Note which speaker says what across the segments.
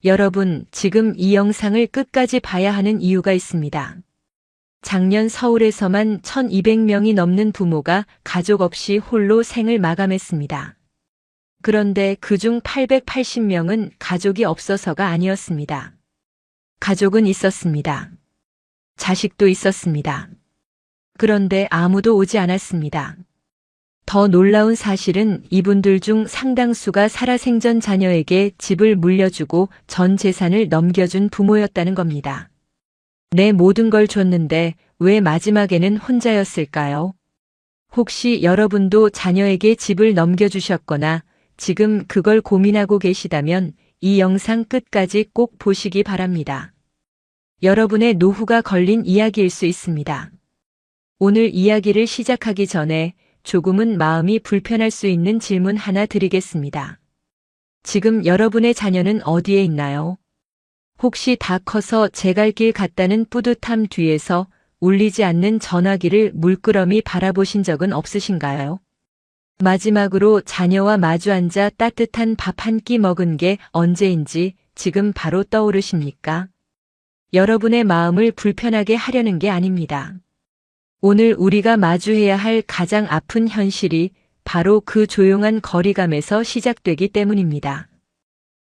Speaker 1: 여러분, 지금 이 영상을 끝까지 봐야 하는 이유가 있습니다. 작년 서울에서만 1200명이 넘는 부모가 가족 없이 홀로 생을 마감했습니다. 그런데 그중 880명은 가족이 없어서가 아니었습니다. 가족은 있었습니다. 자식도 있었습니다. 그런데 아무도 오지 않았습니다. 더 놀라운 사실은 이분들 중 상당수가 살아생전 자녀에게 집을 물려주고 전 재산을 넘겨준 부모였다는 겁니다. 내 모든 걸 줬는데 왜 마지막에는 혼자였을까요? 혹시 여러분도 자녀에게 집을 넘겨주셨거나 지금 그걸 고민하고 계시다면 이 영상 끝까지 꼭 보시기 바랍니다. 여러분의 노후가 걸린 이야기일 수 있습니다. 오늘 이야기를 시작하기 전에 조금은 마음이 불편할 수 있는 질문 하나 드리겠습니다. 지금 여러분의 자녀는 어디에 있나요? 혹시 다 커서 제 갈 길 같다는 뿌듯함 뒤에서 울리지 않는 전화기를 물끄러미 바라보신 적은 없으신가요? 마지막으로 자녀와 마주 앉아 따뜻한 밥 한 끼 먹은 게 언제인지 지금 바로 떠오르십니까? 여러분의 마음을 불편하게 하려는 게 아닙니다. 오늘 우리가 마주해야 할 가장 아픈 현실이 바로 그 조용한 거리감에서 시작되기 때문입니다.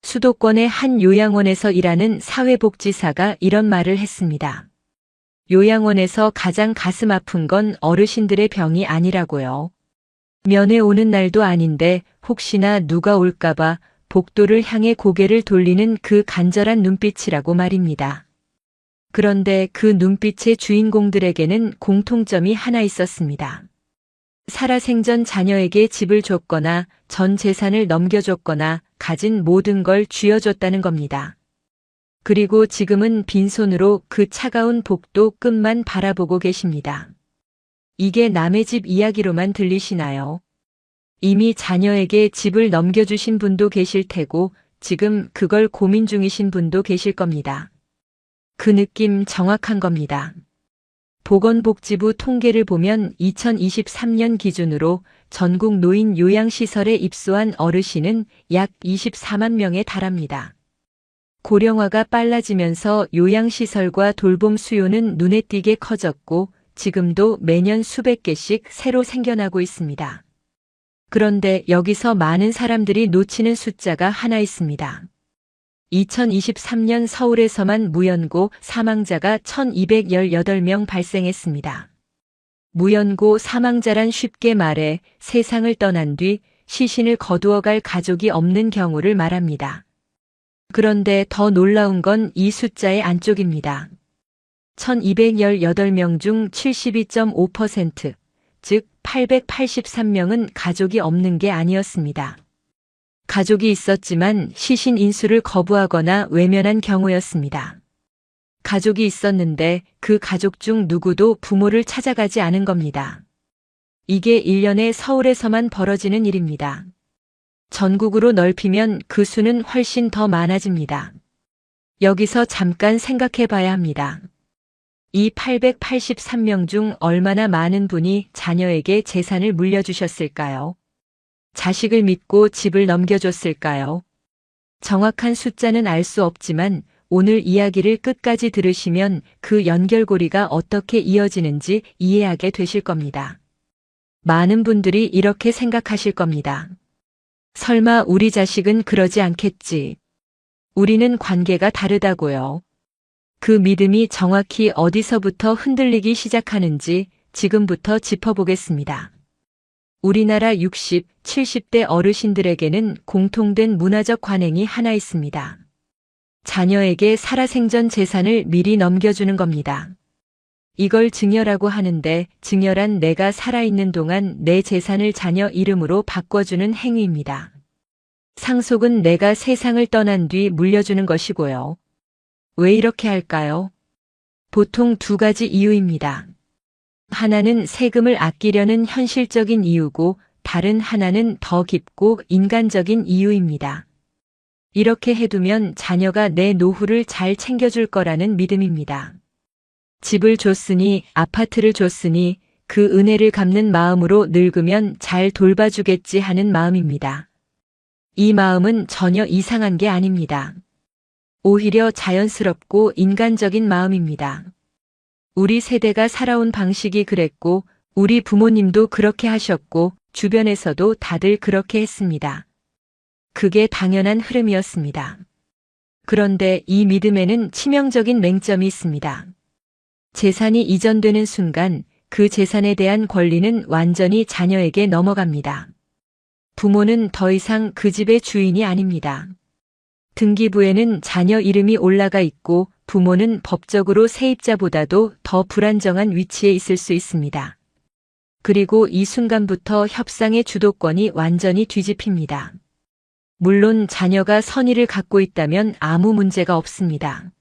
Speaker 1: 수도권의 한 요양원에서 일하는 사회복지사가 이런 말을 했습니다. 요양원에서 가장 가슴 아픈 건 어르신들의 병이 아니라고요. 면회 오는 날도 아닌데 혹시나 누가 올까봐 복도를 향해 고개를 돌리는 그 간절한 눈빛이라고 말입니다. 그런데 그 눈빛의 주인공들에게는 공통점이 하나 있었습니다. 살아생전 자녀에게 집을 줬거나 전 재산을 넘겨줬거나 가진 모든 걸 쥐어줬다는 겁니다. 그리고 지금은 빈손으로 그 차가운 복도 끝만 바라보고 계십니다. 이게 남의 집 이야기로만 들리시나요? 이미 자녀에게 집을 넘겨주신 분도 계실 테고 지금 그걸 고민 중이신 분도 계실 겁니다. 그 느낌 정확한 겁니다. 보건복지부 통계를 보면 2023년 기준으로 전국 노인 요양시설에 입소한 어르신은 약 24만 명에 달합니다. 고령화가 빨라지면서 요양시설과 돌봄 수요는 눈에 띄게 커졌고 지금도 매년 수백 개씩 새로 생겨나고 있습니다. 그런데 여기서 많은 사람들이 놓치는 숫자가 하나 있습니다. 2023년 서울에서만 무연고 사망자가 1218명 발생했습니다. 무연고 사망자란 쉽게 말해 세상을 떠난 뒤 시신을 거두어갈 가족이 없는 경우를 말합니다. 그런데 더 놀라운 건 이 숫자의 안쪽입니다. 1218명 중 72.5%, 즉 883명은 가족이 없는 게 아니었습니다. 가족이 있었지만 시신 인수를 거부하거나 외면한 경우였습니다. 가족이 있었는데 그 가족 중 누구도 부모를 찾아가지 않은 겁니다. 이게 1년에 서울에서만 벌어지는 일입니다. 전국으로 넓히면 그 수는 훨씬 더 많아집니다. 여기서 잠깐 생각해 봐야 합니다. 이 883명 중 얼마나 많은 분이 자녀에게 재산을 물려주셨을까요? 자식을 믿고 집을 넘겨줬을까요? 정확한 숫자는 알 수 없지만 오늘 이야기를 끝까지 들으시면 그 연결고리가 어떻게 이어지는지 이해하게 되실 겁니다. 많은 분들이 이렇게 생각하실 겁니다. 설마 우리 자식은 그러지 않겠지. 우리는 관계가 다르다고요. 그 믿음이 정확히 어디서부터 흔들리기 시작하는지 지금부터 짚어보겠습니다. 우리나라 60, 70대 어르신들에게는 공통된 문화적 관행이 하나 있습니다. 자녀에게 살아생전 재산을 미리 넘겨주는 겁니다. 이걸 증여라고 하는데 증여란 내가 살아있는 동안 내 재산을 자녀 이름으로 바꿔주는 행위입니다. 상속은 내가 세상을 떠난 뒤 물려주는 것이고요. 왜 이렇게 할까요? 보통 두 가지 이유입니다. 하나는 세금을 아끼려는 현실적인 이유고 다른 하나는 더 깊고 인간적인 이유입니다. 이렇게 해두면 자녀가 내 노후를 잘 챙겨줄 거라는 믿음입니다. 집을 줬으니, 아파트를 줬으니 그 은혜를 갚는 마음으로 늙으면 잘 돌봐주겠지 하는 마음입니다. 이 마음은 전혀 이상한 게 아닙니다. 오히려 자연스럽고 인간적인 마음입니다. 우리 세대가 살아온 방식이 그랬고, 우리 부모님도 그렇게 하셨고, 주변에서도 다들 그렇게 했습니다. 그게 당연한 흐름이었습니다. 그런데 이 믿음에는 치명적인 맹점이 있습니다. 재산이 이전되는 순간 그 재산에 대한 권리는 완전히 자녀에게 넘어갑니다. 부모는 더 이상 그 집의 주인이 아닙니다. 등기부에는 자녀 이름이 올라가 있고 부모는 법적으로 세입자보다도 더 불안정한 위치에 있을 수 있습니다. 그리고 이 순간부터 협상의 주도권이 완전히 뒤집힙니다. 물론 자녀가 선의를 갖고 있다면 아무 문제가 없습니다.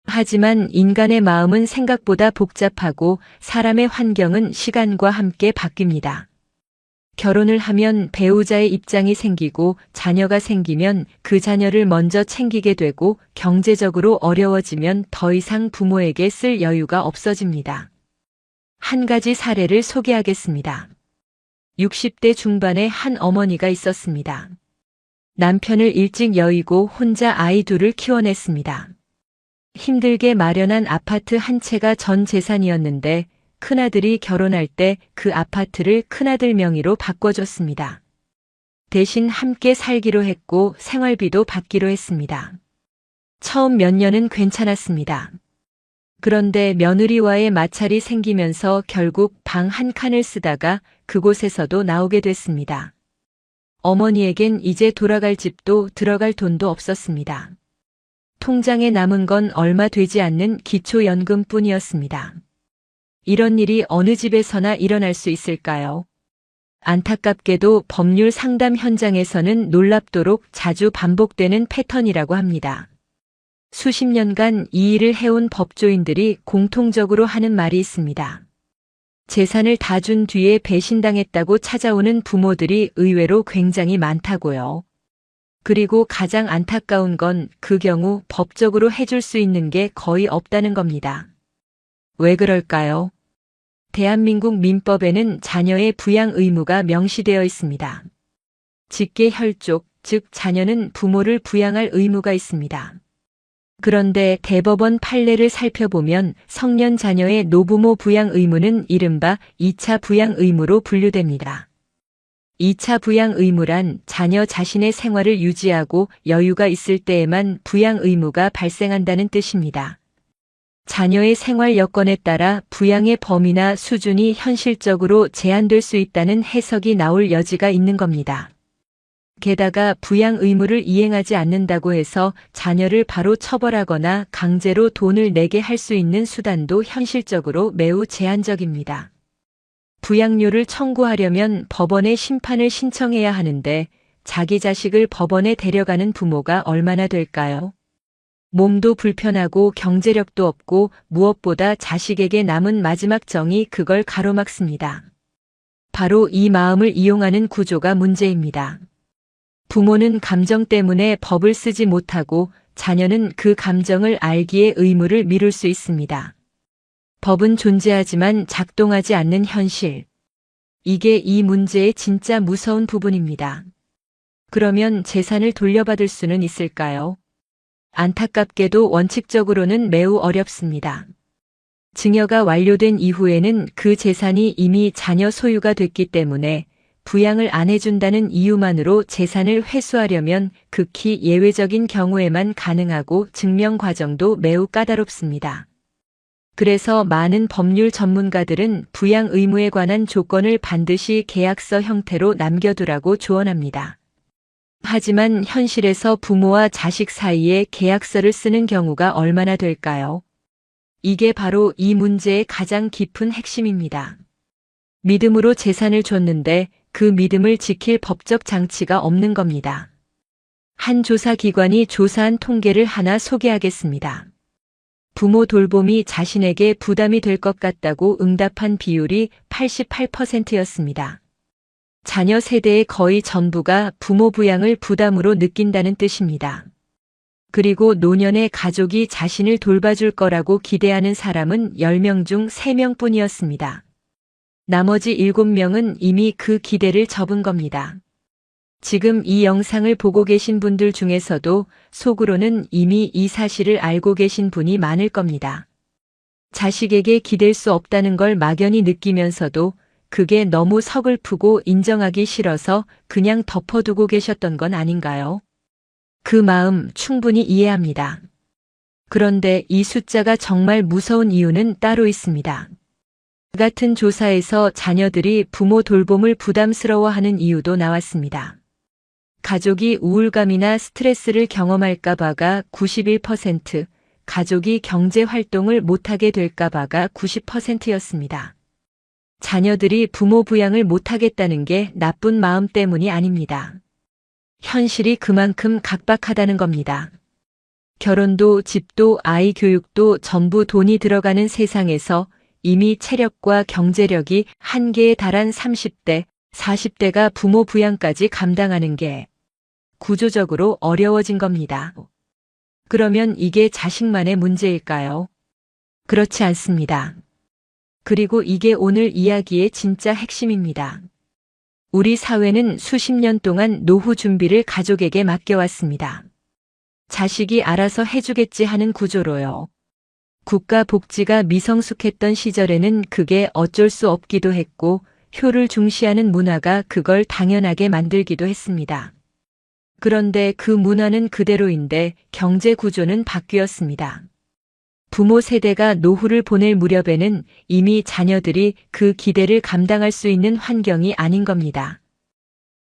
Speaker 1: 하지만 인간의 마음은 생각보다 복잡하고 사람의 환경은 시간과 함께 바뀝니다. 결혼을 하면 배우자의 입장이 생기고 자녀가 생기면 그 자녀를 먼저 챙기게 되고 경제적으로 어려워지면 더 이상 부모에게 쓸 여유가 없어집니다. 한 가지 사례를 소개하겠습니다. 60대 중반의 한 어머니가 있었습니다. 남편을 일찍 여의고 혼자 아이 둘을 키워냈습니다. 힘들게 마련한 아파트 한 채가 전 재산이었는데 큰아들이 결혼할 때 그 아파트를 큰아들 명의로 바꿔줬습니다. 대신 함께 살기로 했고 생활비도 받기로 했습니다. 처음 몇 년은 괜찮았습니다. 그런데 며느리와의 마찰이 생기면서 결국 방 한 칸을 쓰다가 그곳에서도 나오게 됐습니다. 어머니에겐 이제 돌아갈 집도 들어갈 돈도 없었습니다. 통장에 남은 건 얼마 되지 않는 기초연금뿐이었습니다. 이런 일이 어느 집에서나 일어날 수 있을까요? 안타깝게도 법률 상담 현장에서는 놀랍도록 자주 반복되는 패턴이라고 합니다. 수십 년간 이 일을 해온 법조인들이 공통적으로 하는 말이 있습니다. 재산을 다 준 뒤에 배신당했다고 찾아오는 부모들이 의외로 굉장히 많다고요. 그리고 가장 안타까운 건 그 경우 법적으로 해줄 수 있는 게 거의 없다는 겁니다. 왜 그럴까요? 대한민국 민법에는 자녀의 부양 의무가 명시되어 있습니다. 직계 혈족, 즉 자녀는 부모를 부양할 의무가 있습니다. 그런데 대법원 판례를 살펴보면 성년 자녀의 노부모 부양 의무는 이른바 2차 부양 의무로 분류됩니다. 2차 부양 의무란 자녀 자신의 생활을 유지하고 여유가 있을 때에만 부양 의무가 발생한다는 뜻입니다. 자녀의 생활 여건에 따라 부양의 범위나 수준이 현실적으로 제한될 수 있다는 해석이 나올 여지가 있는 겁니다. 게다가 부양 의무를 이행하지 않는다고 해서 자녀를 바로 처벌하거나 강제로 돈을 내게 할 수 있는 수단도 현실적으로 매우 제한적입니다. 부양료를 청구하려면 법원에 심판을 신청해야 하는데 자기 자식을 법원에 데려가는 부모가 얼마나 될까요? 몸도 불편하고 경제력도 없고 무엇보다 자식에게 남은 마지막 정이 그걸 가로막습니다. 바로 이 마음을 이용하는 구조가 문제입니다. 부모는 감정 때문에 법을 쓰지 못하고 자녀는 그 감정을 알기에 의무를 미룰 수 있습니다. 법은 존재하지만 작동하지 않는 현실. 이게 이 문제의 진짜 무서운 부분입니다. 그러면 재산을 돌려받을 수는 있을까요? 안타깝게도 원칙적으로는 매우 어렵습니다. 증여가 완료된 이후에는 그 재산이 이미 자녀 소유가 됐기 때문에 부양을 안 해준다는 이유만으로 재산을 회수하려면 극히 예외적인 경우에만 가능하고 증명 과정도 매우 까다롭습니다. 그래서 많은 법률 전문가들은 부양 의무에 관한 조건을 반드시 계약서 형태로 남겨두라고 조언합니다. 하지만 현실에서 부모와 자식 사이에 계약서를 쓰는 경우가 얼마나 될까요? 이게 바로 이 문제의 가장 깊은 핵심입니다. 믿음으로 재산을 줬는데 그 믿음을 지킬 법적 장치가 없는 겁니다. 한 조사기관이 조사한 통계를 하나 소개하겠습니다. 부모 돌봄이 자신에게 부담이 될 것 같다고 응답한 비율이 88%였습니다. 자녀 세대의 거의 전부가 부모 부양을 부담으로 느낀다는 뜻입니다. 그리고 노년의 가족이 자신을 돌봐줄 거라고 기대하는 사람은 10명 중 3명뿐이었습니다. 나머지 7명은 이미 그 기대를 접은 겁니다. 지금 이 영상을 보고 계신 분들 중에서도 속으로는 이미 이 사실을 알고 계신 분이 많을 겁니다. 자식에게 기댈 수 없다는 걸 막연히 느끼면서도 그게 너무 서글프고 인정하기 싫어서 그냥 덮어두고 계셨던 건 아닌가요? 그 마음 충분히 이해합니다. 그런데 이 숫자가 정말 무서운 이유는 따로 있습니다. 같은 조사에서 자녀들이 부모 돌봄을 부담스러워하는 이유도 나왔습니다. 가족이 우울감이나 스트레스를 경험할까봐가 91%, 가족이 경제 활동을 못하게 될까봐가 90%였습니다. 자녀들이 부모 부양을 못하겠다는 게 나쁜 마음 때문이 아닙니다. 현실이 그만큼 각박하다는 겁니다. 결혼도 집도 아이 교육도 전부 돈이 들어가는 세상에서 이미 체력과 경제력이 한계에 달한 30대, 40대가 부모 부양까지 감당하는 게 구조적으로 어려워진 겁니다. 그러면 이게 자식만의 문제일까요? 그렇지 않습니다. 그리고 이게 오늘 이야기의 진짜 핵심입니다. 우리 사회는 수십 년 동안 노후 준비를 가족에게 맡겨왔습니다. 자식이 알아서 해주겠지 하는 구조로요. 국가 복지가 미성숙했던 시절에는 그게 어쩔 수 없기도 했고 효를 중시하는 문화가 그걸 당연하게 만들기도 했습니다. 그런데 그 문화는 그대로인데 경제 구조는 바뀌었습니다. 부모 세대가 노후를 보낼 무렵에는 이미 자녀들이 그 기대를 감당할 수 있는 환경이 아닌 겁니다.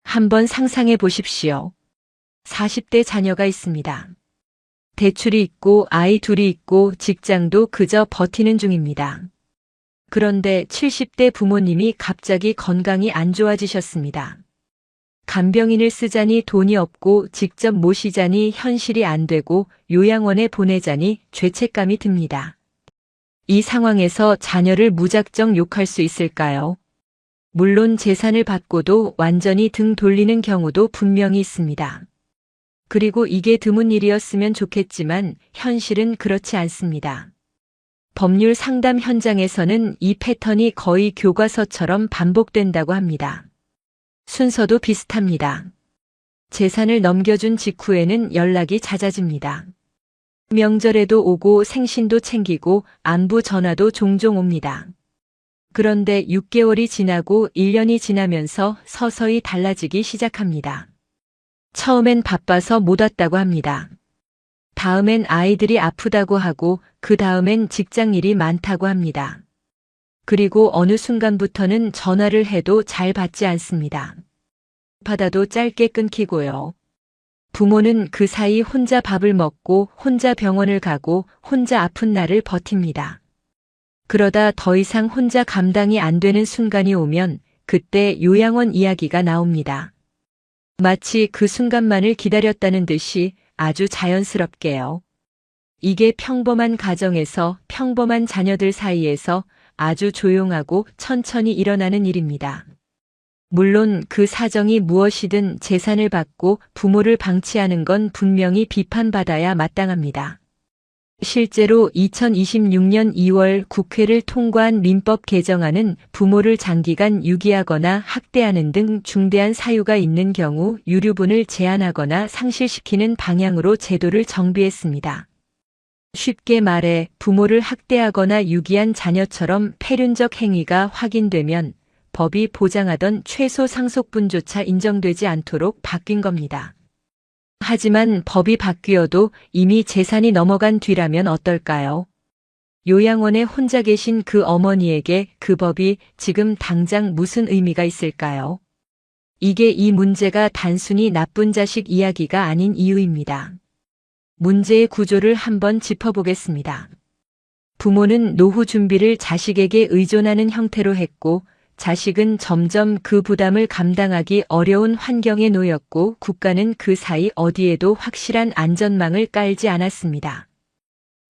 Speaker 1: 한번 상상해 보십시오. 40대 자녀가 있습니다. 대출이 있고 아이 둘이 있고 직장도 그저 버티는 중입니다. 그런데 70대 부모님이 갑자기 건강이 안 좋아지셨습니다. 간병인을 쓰자니 돈이 없고 직접 모시자니 현실이 안 되고 요양원에 보내자니 죄책감이 듭니다. 이 상황에서 자녀를 무작정 욕할 수 있을까요? 물론 재산을 받고도 완전히 등 돌리는 경우도 분명히 있습니다. 그리고 이게 드문 일이었으면 좋겠지만 현실은 그렇지 않습니다. 법률 상담 현장에서는 이 패턴이 거의 교과서처럼 반복된다고 합니다. 순서도 비슷합니다. 재산을 넘겨준 직후에는 연락이 잦아집니다. 명절에도 오고 생신도 챙기고 안부 전화도 종종 옵니다. 그런데 6개월이 지나고 1년이 지나면서 서서히 달라지기 시작합니다. 처음엔 바빠서 못 왔다고 합니다. 다음엔 아이들이 아프다고 하고 그 다음엔 직장 일이 많다고 합니다. 그리고 어느 순간부터는 전화를 해도 잘 받지 않습니다. 받아도 짧게 끊기고요. 부모는 그 사이 혼자 밥을 먹고 혼자 병원을 가고 혼자 아픈 날을 버팁니다. 그러다 더 이상 혼자 감당이 안 되는 순간이 오면 그때 요양원 이야기가 나옵니다. 마치 그 순간만을 기다렸다는 듯이 아주 자연스럽게요. 이게 평범한 가정에서 평범한 자녀들 사이에서 아주 조용하고 천천히 일어나는 일입니다. 물론 그 사정이 무엇이든 재산을 받고 부모를 방치하는 건 분명히 비판받아야 마땅합니다. 실제로 2026년 2월 국회를 통과한 민법 개정안은 부모를 장기간 유기하거나 학대하는 등 중대한 사유가 있는 경우 유류분을 제한하거나 상실시키는 방향으로 제도를 정비했습니다. 쉽게 말해 부모를 학대하거나 유기한 자녀처럼 폐륜적 행위가 확인되면 법이 보장하던 최소 상속분조차 인정되지 않도록 바뀐 겁니다. 하지만 법이 바뀌어도 이미 재산이 넘어간 뒤라면 어떨까요? 요양원에 혼자 계신 그 어머니에게 그 법이 지금 당장 무슨 의미가 있을까요? 이게 이 문제가 단순히 나쁜 자식 이야기가 아닌 이유입니다. 문제의 구조를 한번 짚어보겠습니다. 부모는 노후 준비를 자식에게 의존하는 형태로 했고 자식은 점점 그 부담을 감당하기 어려운 환경에 놓였고 국가는 그 사이 어디에도 확실한 안전망을 깔지 않았습니다.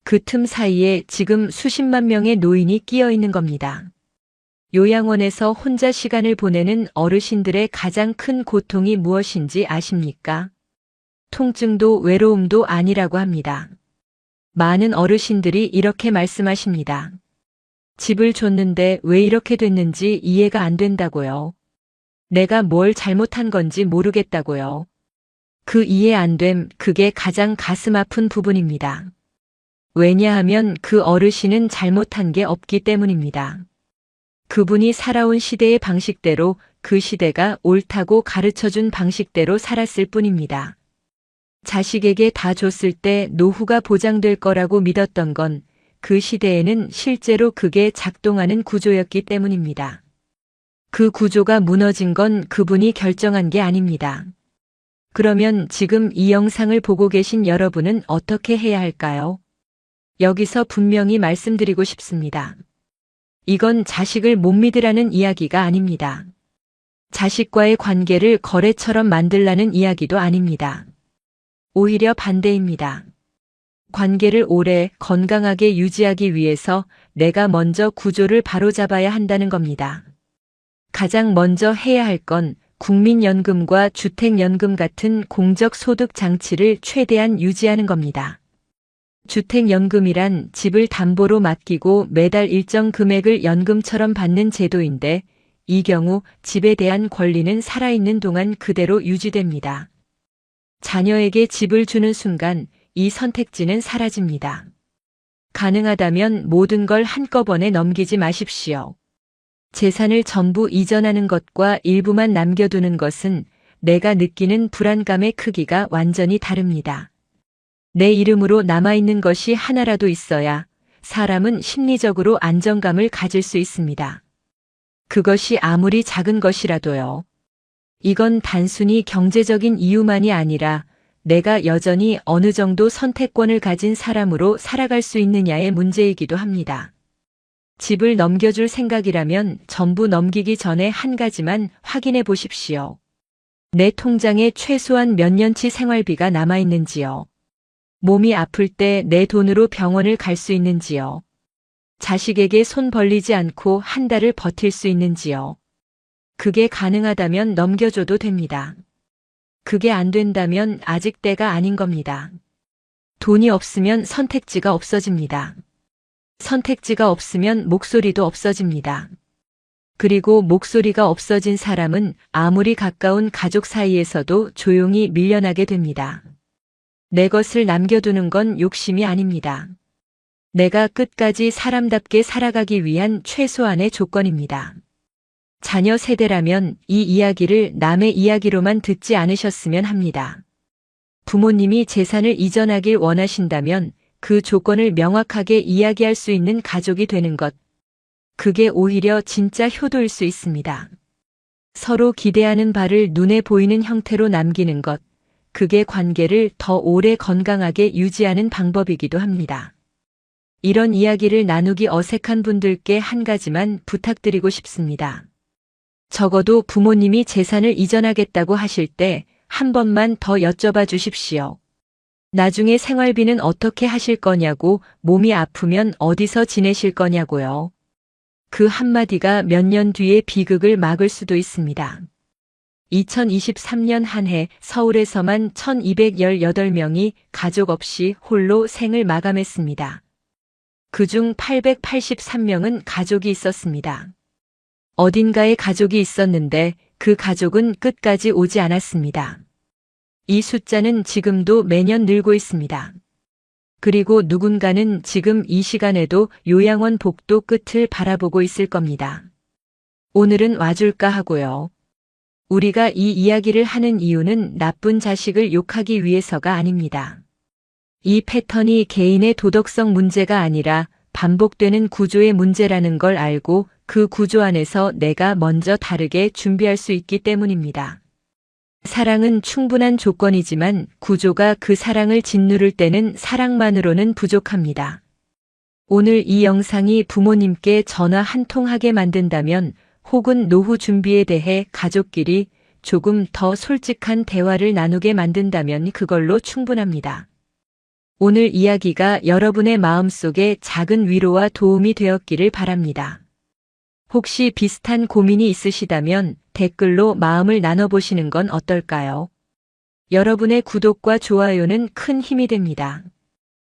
Speaker 1: 그 틈 사이에 지금 수십만 명의 노인이 끼어 있는 겁니다. 요양원에서 혼자 시간을 보내는 어르신들의 가장 큰 고통이 무엇인지 아십니까? 통증도 외로움도 아니라고 합니다. 많은 어르신들이 이렇게 말씀하십니다. 집을 줬는데 왜 이렇게 됐는지 이해가 안 된다고요. 내가 뭘 잘못한 건지 모르겠다고요. 그 이해 안 됨, 그게 가장 가슴 아픈 부분입니다. 왜냐하면 그 어르신은 잘못한 게 없기 때문입니다. 그분이 살아온 시대의 방식대로 그 시대가 옳다고 가르쳐준 방식대로 살았을 뿐입니다. 자식에게 다 줬을 때 노후가 보장될 거라고 믿었던 건 그 시대에는 실제로 그게 작동하는 구조였기 때문입니다. 그 구조가 무너진 건 그분이 결정한 게 아닙니다. 그러면 지금 이 영상을 보고 계신 여러분은 어떻게 해야 할까요? 여기서 분명히 말씀드리고 싶습니다. 이건 자식을 못 믿으라는 이야기가 아닙니다. 자식과의 관계를 거래처럼 만들라는 이야기도 아닙니다. 오히려 반대입니다. 관계를 오래 건강하게 유지하기 위해서 내가 먼저 구조를 바로잡아야 한다는 겁니다. 가장 먼저 해야 할 건 국민연금과 주택연금 같은 공적소득 장치를 최대한 유지하는 겁니다. 주택연금이란 집을 담보로 맡기고 매달 일정 금액을 연금처럼 받는 제도인데 이 경우 집에 대한 권리는 살아있는 동안 그대로 유지됩니다. 자녀에게 집을 주는 순간 이 선택지는 사라집니다. 가능하다면 모든 걸 한꺼번에 넘기지 마십시오. 재산을 전부 이전하는 것과 일부만 남겨두는 것은 내가 느끼는 불안감의 크기가 완전히 다릅니다. 내 이름으로 남아있는 것이 하나라도 있어야 사람은 심리적으로 안정감을 가질 수 있습니다. 그것이 아무리 작은 것이라도요. 이건 단순히 경제적인 이유만이 아니라 내가 여전히 어느 정도 선택권을 가진 사람으로 살아갈 수 있느냐의 문제이기도 합니다. 집을 넘겨줄 생각이라면 전부 넘기기 전에 한 가지만 확인해 보십시오. 내 통장에 최소한 몇 년치 생활비가 남아있는지요. 몸이 아플 때 내 돈으로 병원을 갈 수 있는지요. 자식에게 손 벌리지 않고 한 달을 버틸 수 있는지요. 그게 가능하다면 넘겨줘도 됩니다. 그게 안 된다면 아직 때가 아닌 겁니다. 돈이 없으면 선택지가 없어집니다. 선택지가 없으면 목소리도 없어집니다. 그리고 목소리가 없어진 사람은 아무리 가까운 가족 사이에서도 조용히 밀려나게 됩니다. 내 것을 남겨두는 건 욕심이 아닙니다. 내가 끝까지 사람답게 살아가기 위한 최소한의 조건입니다. 자녀 세대라면 이 이야기를 남의 이야기로만 듣지 않으셨으면 합니다. 부모님이 재산을 이전하길 원하신다면 그 조건을 명확하게 이야기할 수 있는 가족이 되는 것. 그게 오히려 진짜 효도일 수 있습니다. 서로 기대하는 바를 눈에 보이는 형태로 남기는 것. 그게 관계를 더 오래 건강하게 유지하는 방법이기도 합니다. 이런 이야기를 나누기 어색한 분들께 한 가지만 부탁드리고 싶습니다. 적어도 부모님이 재산을 이전하겠다고 하실 때 한 번만 더 여쭤봐 주십시오. 나중에 생활비는 어떻게 하실 거냐고, 몸이 아프면 어디서 지내실 거냐고요. 그 한마디가 몇 년 뒤에 비극을 막을 수도 있습니다. 2023년 한 해 서울에서만 1218명이 가족 없이 홀로 생을 마감했습니다. 그중 883명은 가족이 있었습니다. 어딘가에 가족이 있었는데 그 가족은 끝까지 오지 않았습니다. 이 숫자는 지금도 매년 늘고 있습니다. 그리고 누군가는 지금 이 시간에도 요양원 복도 끝을 바라보고 있을 겁니다. 오늘은 와줄까 하고요. 우리가 이 이야기를 하는 이유는 나쁜 자식을 욕하기 위해서가 아닙니다. 이 패턴이 개인의 도덕성 문제가 아니라 반복되는 구조의 문제라는 걸 알고 그 구조 안에서 내가 먼저 다르게 준비할 수 있기 때문입니다. 사랑은 충분한 조건이지만 구조가 그 사랑을 짓누를 때는 사랑만으로는 부족합니다. 오늘 이 영상이 부모님께 전화 한 통 하게 만든다면 혹은 노후 준비에 대해 가족끼리 조금 더 솔직한 대화를 나누게 만든다면 그걸로 충분합니다. 오늘 이야기가 여러분의 마음속에 작은 위로와 도움이 되었기를 바랍니다. 혹시 비슷한 고민이 있으시다면 댓글로 마음을 나눠보시는 건 어떨까요? 여러분의 구독과 좋아요는 큰 힘이 됩니다.